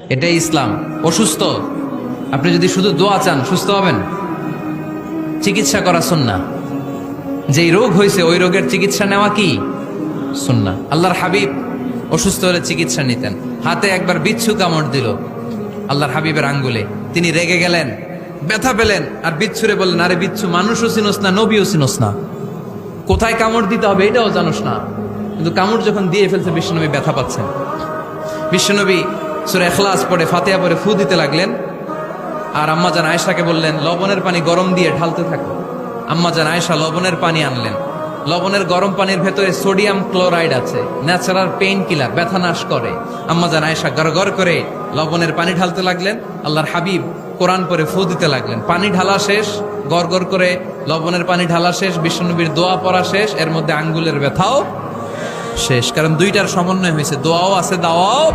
এটাই ইসলাম। অসুস্থ, আপনি যদি শুধু দোয়া চান সুস্থ হবেন। চিকিৎসা করা সুন্নাহ। যেই রোগ হয়েছে ওই রোগের চিকিৎসা নেওয়া কি সুন্নাহ। আল্লাহর হাবিব অসুস্থ হলে চিকিৎসা নিতেন। হাতে একবার বিচ্ছু কামড় দিল আল্লাহর হাবিবের আঙ্গুলে, তিনি রেগে গেলেন, ব্যথা পেলেন, আর বিচ্ছুরে বললেন, আরে বিচ্ছু, মানুষও চিনোস না, নবীও চিনোস না, কোথায় কামড় দিতে হবে এটাও জানোস না। কিন্তু কামড় যখন দিয়ে ফেলছে বিশ্বনবী ব্যথা পাচ্ছেন। বিশ্বনবী সূরা ইখলাস পড়ে ফাতিহা পড়ে ফু দিতে লাগলেন। আর আম্মাজান আয়েশাকে বললেন, লবণের পানি গরম দিয়ে ঢালতে থাকো। আম্মাজান আয়েশা লবণের পানি আনলেন। লবণের গরম পানির ভেতরে সোডিয়াম ক্লোরাইড আছে, ন্যাচারাল পেইন কিলার, ব্যথা নাশ করে। আম্মাজান আয়েশা গড়গড় করে লবণের পানি ঢালতে লাগলেন। আল্লাহর হাবিব কোরআন পরে ফু দিতে লাগলেন। পানি ঢালা শেষ, গড়গড় করে লবণের পানি ঢালা শেষ, বিশ্বনবীর দোয়া পড়া শেষ, এর মধ্যে আঙ্গুলের ব্যথাও শেষ। কারণ দুইটার সমন্বয় হয়েছে, দোয়াও আছে, দাওয়াও